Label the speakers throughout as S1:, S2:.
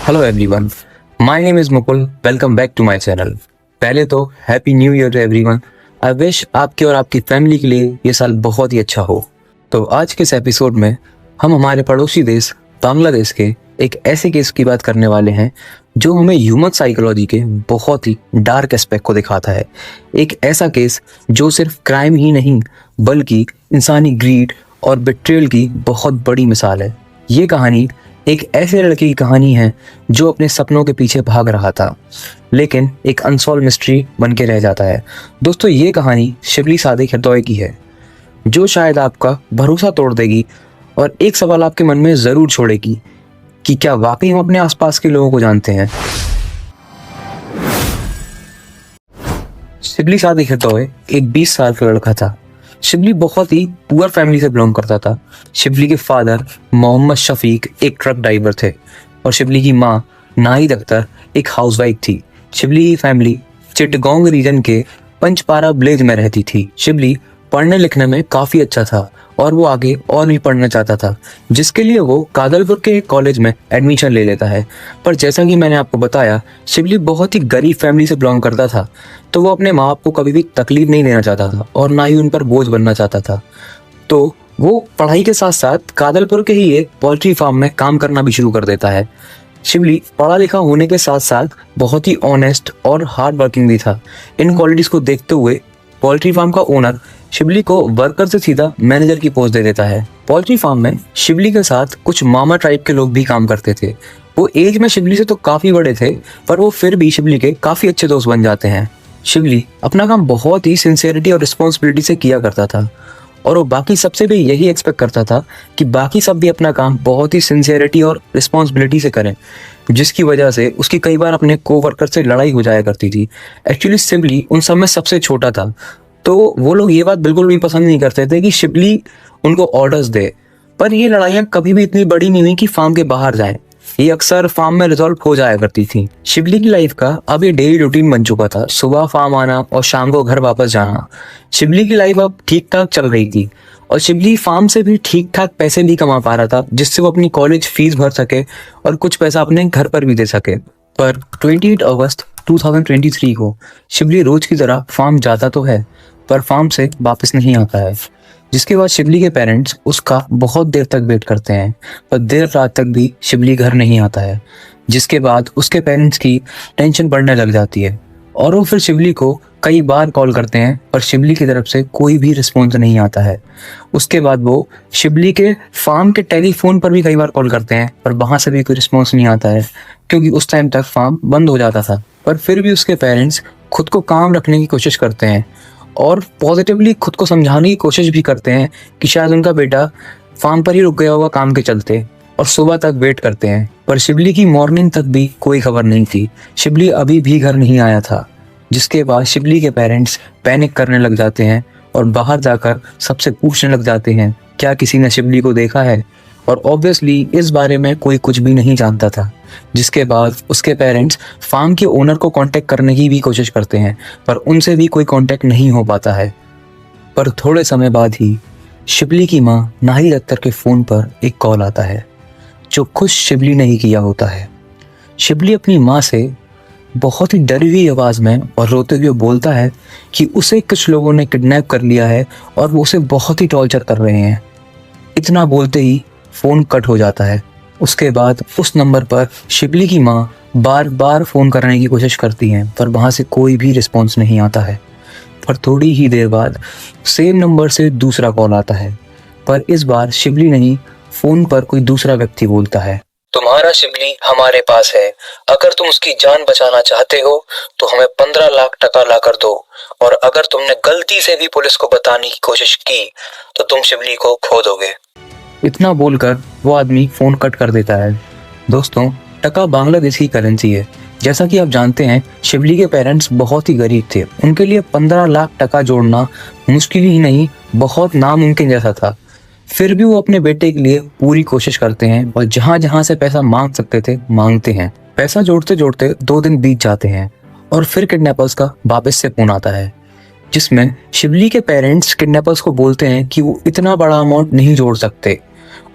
S1: Hello everyone, my name is Mukul. Welcome back to my channel. पहले तो happy new year to everyone. I wish आपके और आपकी family के लिए ये साल बहुत ही अच्छा हो। तो आज के इस एपिसोड में हम हमारे पड़ोसी देश बांग्लादेश के एक ऐसे केस की बात करने वाले हैं जो हमें ह्यूमन साइकोलॉजी के बहुत ही डार्क एस्पेक्ट को दिखाता है। एक ऐसा केस जो सिर्फ क्राइम ही नहीं बल्कि इंसानी ग्रीड और बिट्रेयल की बहुत बड़ी मिसाल है। ये कहानी एक ऐसे लड़के की कहानी है जो अपने सपनों के पीछे भाग रहा था लेकिन एक अनसॉल्व मिस्ट्री बन के रह जाता है। दोस्तों, ये कहानी शिबली सादिक हरदोई की है जो शायद आपका भरोसा तोड़ देगी और एक सवाल आपके मन में ज़रूर छोड़ेगी कि क्या वाकई हम अपने आसपास के लोगों को जानते हैं। शिबली सादिक हरदोई एक 20 साल का लड़का था। शिबली बहुत ही पुअर फैमिली से बिलोंग करता था। शिबली के फादर मोहम्मद शफीक एक ट्रक ड्राइवर थे और शिबली की माँ नाहिद अख्तर एक हाउसवाइफ थी। शिबली की फैमिली चिटगांव रीजन के पंचपारा विलेज में रहती थी। शिबली पढ़ने लिखने में काफ़ी अच्छा था और वो आगे और भी पढ़ना चाहता था, जिसके लिए वो कादलपुर के एक कॉलेज में एडमिशन ले लेता है। पर जैसा कि मैंने आपको बताया, शिबली बहुत ही गरीब फैमिली से बिलोंग करता था, तो वो अपने माँ बाप को कभी भी तकलीफ नहीं देना चाहता था और ना ही उन पर बोझ बनना चाहता था। तो वो पढ़ाई के साथ साथ कादलपुर के ही एक पोल्ट्री फार्म में काम करना भी शुरू कर देता है। शिबली पढ़ा लिखा होने के साथ साथ बहुत ही ऑनेस्ट और हार्ड वर्किंग भी था। इन क्वालिटीज़ को देखते हुए पोल्ट्री फार्म का ओनर शिबली को वर्कर से सीधा मैनेजर की पोस्ट दे देता है। पोल्ट्री फार्म में शिबली के साथ कुछ मामा टाइप के लोग भी काम करते थे। वो एज में शिबली से तो काफ़ी बड़े थे, पर वो फिर भी शिबली के काफ़ी अच्छे दोस्त बन जाते हैं। शिबली अपना काम बहुत ही सिंसियरिटी और रिस्पॉन्सिबिलिटी से किया करता था और वो बाकी सबसे भी यही एक्सपेक्ट करता था कि बाकी सब भी अपना काम बहुत ही सिंसियरिटी और रिस्पॉन्सिबिलिटी से करें, जिसकी वजह से उसकी कई बार अपने कोवर्कर से लड़ाई हो जाया करती थी। एक्चुअली शिबली उन सब में सबसे छोटा था, तो वो लोग ये बात बिल्कुल भी पसंद नहीं करते थे कि शिबली उनको ऑर्डर्स दे। पर ये लड़ाइयाँ कभी भी इतनी बड़ी नहीं हुई कि फार्म के बाहर जाएं। ये अक्सर फार्म में रिजॉल्व हो जाया करती थी। शिबली की लाइफ का अब ये डेली रूटीन बन चुका था, सुबह फार्म आना और शाम को घर वापस जाना। शिबली की लाइफ अब ठीक ठाक चल रही थी और शिबली फार्म से भी ठीक ठाक पैसे भी कमा पा रहा था, जिससे वो अपनी कॉलेज फीस भर सके और कुछ पैसा अपने घर पर भी दे सके। पर 28 अगस्त 2023 को शिबली रोज की तरह फार्म जाता तो है पर फार्म से वापस नहीं आता है, जिसके बाद शिबली के पेरेंट्स उसका बहुत देर तक वेट करते हैं पर देर रात तक भी शिबली घर नहीं आता है, जिसके बाद उसके पेरेंट्स की टेंशन बढ़ने लग जाती है और वो फिर शिबली को कई बार कॉल करते हैं पर शिबली की तरफ से कोई भी रिस्पॉन्स नहीं आता है। उसके बाद वो शिबली के फार्म के टेलीफोन पर भी कई बार कॉल करते हैं पर वहाँ से भी कोई रिस्पॉन्स नहीं आता है, क्योंकि उस टाइम तक फार्म बंद हो जाता था। पर फिर भी उसके पेरेंट्स खुद को काम रखने की कोशिश करते हैं और पॉजिटिवली खुद को समझाने की कोशिश भी करते हैं कि शायद उनका बेटा फार्म पर ही रुक गया होगा काम के चलते, और सुबह तक वेट करते हैं। पर शिबली की मॉर्निंग तक भी कोई खबर नहीं थी। शिबली अभी भी घर नहीं आया था, जिसके बाद शिबली के पेरेंट्स पैनिक करने लग जाते हैं और बाहर जाकर सबसे पूछने लग जाते हैं क्या किसी ने शिबली को देखा है, और ऑब्वियसली इस बारे में कोई कुछ भी नहीं जानता था। जिसके बाद उसके पेरेंट्स फार्म के ओनर को कांटेक्ट करने की भी कोशिश करते हैं पर उनसे भी कोई कांटेक्ट नहीं हो पाता है। पर थोड़े समय बाद ही शिबली की माँ नाहिद अख्तर के फ़ोन पर एक कॉल आता है जो खुद शिबली ने ही किया होता है। शिबली अपनी माँ से बहुत ही डरी हुई आवाज़ में और रोते हुए बोलता है कि उसे कुछ लोगों ने किडनैप कर लिया है और वो उसे बहुत ही टॉर्चर कर रहे हैं। इतना बोलते ही फ़ोन कट हो जाता है। उसके बाद उस नंबर पर शिबली की माँ बार बार फ़ोन करने की कोशिश करती हैं पर वहाँ से कोई भी रिस्पॉन्स नहीं आता है। पर थोड़ी ही देर बाद सेम नंबर से दूसरा कॉल आता है, पर इस बार शिबली नहीं, फ़ोन पर कोई दूसरा व्यक्ति बोलता है, तुम्हारा शिबली हमारे पास है, अगर तुम उसकी जान बचाना चाहते हो तो हमें 15 लाख टका ला कर दो, और अगर तुमने गलती से भी पुलिस को बताने की कोशिश की तो तुम शिबली को खो दोगे। इतना बोलकर वो आदमी फ़ोन कट कर देता है। दोस्तों, टका बांग्लादेश की करेंसी है। जैसा कि आप जानते हैं, शिबली के पेरेंट्स बहुत ही गरीब थे। उनके लिए 15 लाख टका जोड़ना मुश्किल ही नहीं, बहुत नामुमकिन जैसा था। फिर भी वो अपने बेटे के लिए पूरी कोशिश करते हैं और जहाँ जहाँ से पैसा मांग सकते थे मांगते हैं। पैसा जोड़ते जोड़ते 2 दिन बीत जाते हैं और फिर किडनैपर्स का वापस से फोन आता है, जिसमें शिबली के पेरेंट्स किडनैपर्स को बोलते हैं कि वो इतना बड़ा अमाउंट नहीं जोड़ सकते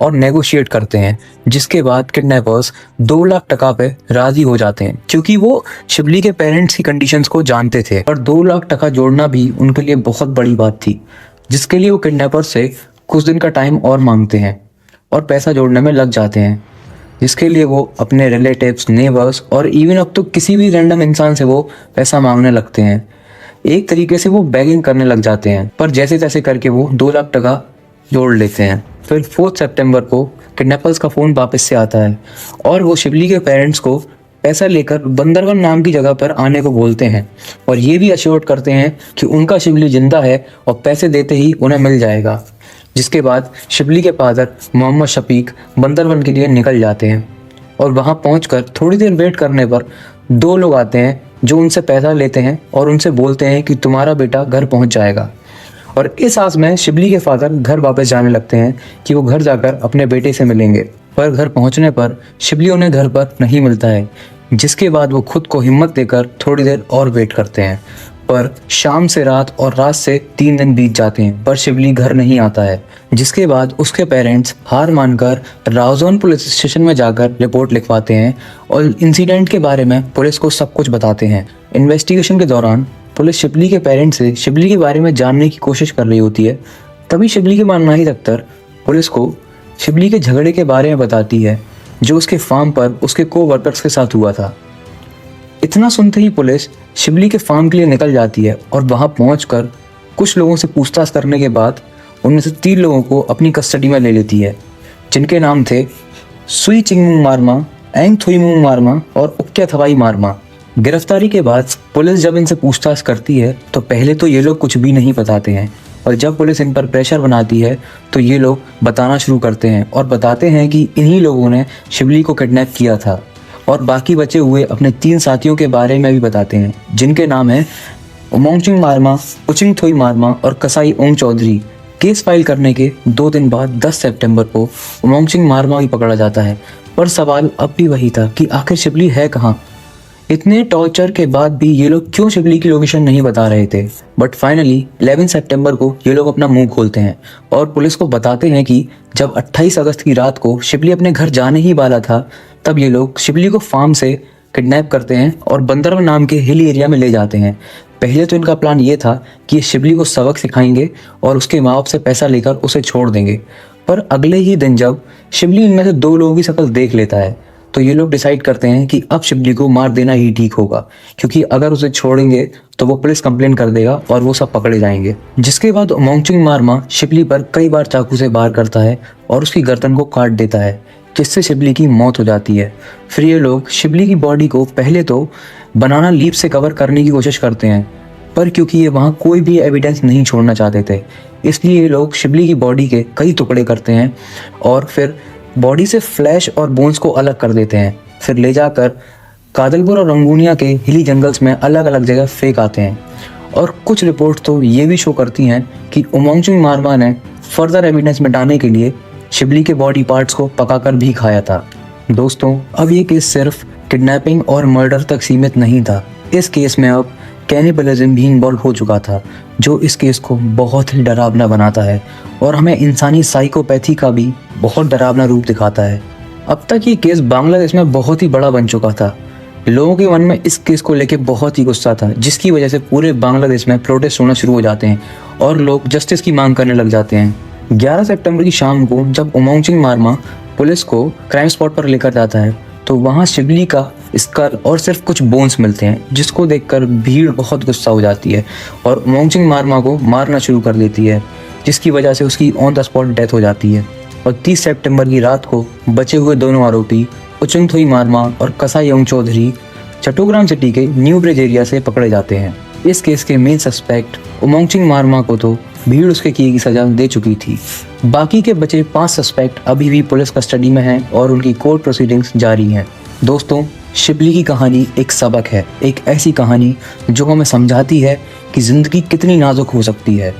S1: और नेगोशिएट करते हैं, जिसके बाद किडनैपर्स 2 लाख टका पे राजी हो जाते हैं, क्योंकि वो शिबली के पेरेंट्स की कंडीशंस को जानते थे। और 2 लाख टका जोड़ना भी उनके लिए बहुत बड़ी बात थी, जिसके लिए वो किडनैपर्स से कुछ दिन का टाइम और मांगते हैं और पैसा जोड़ने में लग जाते हैं, जिसके लिए वो अपने रिलेटिव्स, नेबर्स और इवन अब तो किसी भी रैंडम इंसान से वो पैसा मांगने लगते हैं। एक तरीके से वो बैगिंग करने लग जाते हैं, पर जैसे तैसे करके वो 2 लाख टका जोड़ लेते हैं। फिर 4 सितंबर को किडनैपर्स का फ़ोन वापस से आता है और वो शिबली के पेरेंट्स को पैसा लेकर बंदरवन नाम की जगह पर आने को बोलते हैं और ये भी अश्योर करते हैं कि उनका शिबली जिंदा है और पैसे देते ही उन्हें मिल जाएगा। जिसके बाद शिबली के फादर मोहम्मद शफीक बंदरवन के लिए निकल जाते हैं और वहाँ पहुंचकर थोड़ी देर वेट करने पर 2 लोग आते हैं जो उनसे पैसा लेते हैं और उनसे बोलते हैं कि तुम्हारा बेटा घर पहुंच जाएगा। और इस आस में शिबली के फादर घर वापस जाने लगते हैं कि वो घर जाकर अपने बेटे से मिलेंगे, पर घर पहुंचने पर शिबली उन्हें घर पर नहीं मिलता है। जिसके बाद वो खुद को हिम्मत देकर थोड़ी देर और वेट करते हैं, पर शाम से रात और रात से 3 दिन बीत जाते हैं, पर शिबली घर नहीं आता है। जिसके बाद उसके पेरेंट्स हार मानकर राउजोन पुलिस स्टेशन में जाकर रिपोर्ट लिखवाते हैं और इंसिडेंट के बारे में पुलिस को सब कुछ बताते हैं। इन्वेस्टिगेशन के दौरान पुलिस शिबली के पेरेंट्स से शिबली के बारे में जानने की कोशिश कर रही होती है। तभी शिबली के मां नाहिद अख्तर पुलिस को शिबली के झगड़े के बारे में बताती है जो उसके फार्म पर उसके को-वर्कर्स के साथ हुआ था। इतना सुनते ही पुलिस शिबली के फार्म के लिए निकल जाती है और वहां पहुंचकर कुछ लोगों से पूछताछ करने के बाद उनमें से 3 लोगों को अपनी कस्टडी में ले लेती है, जिनके नाम थे सुई चिंगमुंग मारमा, एंग थुईमुंग मारमा और उक्या थवाई मारमा। गिरफ्तारी के बाद पुलिस जब इनसे पूछताछ करती है तो पहले तो ये लोग कुछ भी नहीं बताते हैं, और जब पुलिस इन पर प्रेशर बनाती है तो ये लोग बताना शुरू करते हैं और बताते हैं कि इन्हीं लोगों ने शिबली को किडनैप किया था। और बाकी बचे हुए अपने 3 साथियों के बारे में भी बताते हैं, जिनके नाम है उमोंगचिंग मारमा, उचिंग थोई मारमा और कसाई ओंग चौधरी। केस फाइल करने के 2 दिन बाद 10 सितंबर को उमोंगचिंग मारमा भी पकड़ा जाता है, पर सवाल अब भी वही था कि आखिर शिबली है कहाँ। इतने टॉर्चर के बाद भी ये लोग क्यों शिबली की लोकेशन नहीं बता रहे थे। बट फाइनली 11 सितंबर को ये लोग अपना मुंह खोलते हैं और पुलिस को बताते हैं कि जब 28 अगस्त की रात को शिबली अपने घर जाने ही वाला था, तब ये लोग शिबली को फार्म से किडनैप करते हैं और बंदरवन नाम के हिल एरिया में ले जाते हैं। पहले तो इनका प्लान ये था कि ये शिबली को सबक सिखाएंगे और उसके माँ बाप से पैसा लेकर उसे छोड़ देंगे, पर अगले ही दिन जब शिबली इनमें से 2 लोगों की शक्ल देख लेता है तो ये लोग डिसाइड करते हैं कि अब शिबली को मार देना ही ठीक होगा, क्योंकि अगर उसे छोड़ेंगे तो वो पुलिस कंप्लेन कर देगा और वो सब पकड़े जाएंगे। जिसके बाद उमोंगचिंग मारमा शिबली पर कई बार चाकू से वार करता है और उसकी गर्दन को काट देता है, जिससे शिबली की मौत हो जाती है। फिर ये लोग शिबली की बॉडी को पहले तो बनाना लीफ से कवर करने की कोशिश करते हैं, पर क्योंकि ये वहाँ कोई भी एविडेंस नहीं छोड़ना चाहते थे, इसलिए ये लोग शिबली की बॉडी के कई टुकड़े करते हैं और फिर बॉडी से फ्लैश और बोन्स को अलग कर देते हैं। फिर ले जाकर कादलपुर और रंगूनिया के हिली जंगल्स में अलग अलग जगह फेंक आते हैं। और कुछ रिपोर्ट तो ये भी शो करती हैं कि उमोंगचिंग मारमा ने फर्दर एविडेंस मिटाने के लिए शिबली के बॉडी पार्ट्स को पकाकर भी खाया था। दोस्तों, अब ये केस सिर्फ किडनैपिंग और मर्डर तक सीमित नहीं था। इस केस में अब कैनिबलिज्म भी इन्वॉल्व हो चुका था, जो इस केस को बहुत ही डरावना बनाता है और हमें इंसानी साइकोपैथी का भी बहुत डरावना रूप दिखाता है। अब तक ये केस बांग्लादेश में बहुत ही बड़ा बन चुका था। लोगों के मन में इस केस को लेकर बहुत ही गुस्सा था, जिसकी वजह से पूरे बांग्लादेश में प्रोटेस्ट होना शुरू हो जाते हैं और लोग जस्टिस की मांग करने लग जाते हैं। 11 सितंबर की शाम को जब उमोंगचिंग मारमा पुलिस को क्राइम स्पॉट पर लेकर जाता है तो वहाँ शिबली का स्कल और सिर्फ कुछ बोन्स मिलते हैं, जिसको देखकर भीड़ बहुत गुस्सा हो जाती है और उमोंगचिंग मारमा को मारना शुरू कर देती है, जिसकी वजह से उसकी ऑन द स्पॉट डेथ हो जाती है। और 30 सितंबर की रात को बचे हुए दोनों आरोपी उचिंग थोई मारमा और कसाई ओंग चौधरी चट्टोग्राम सिटी के न्यू ब्रिज एरिया से पकड़े जाते हैं। इस केस के मेन सस्पेक्ट उमोंगचिंग मारमा को तो भीड़ उसके किए की सजा दे चुकी थी। बाकी के बचे 5 सस्पेक्ट अभी भी पुलिस कस्टडी में हैं और उनकी कोर्ट प्रोसीडिंग्स जारी हैं। दोस्तों, शिबली की कहानी एक सबक है, एक ऐसी कहानी जो हमें समझाती है कि ज़िंदगी कितनी नाजुक हो सकती है।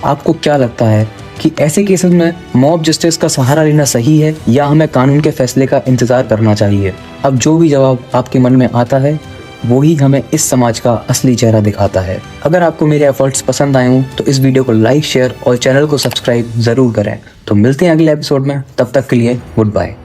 S1: आपको क्या लगता है कि ऐसे केसेस में मॉब जस्टिस का सहारा लेना सही है या हमें कानून के फैसले का इंतज़ार करना चाहिए? अब जो भी जवाब आपके मन में आता है वो ही हमें इस समाज का असली चेहरा दिखाता है। अगर आपको मेरे एफर्ट्स पसंद आए हों तो इस वीडियो को लाइक, शेयर और चैनल को सब्सक्राइब जरूर करें। तो मिलते हैं अगले एपिसोड में, तब तक के लिए गुड बाय।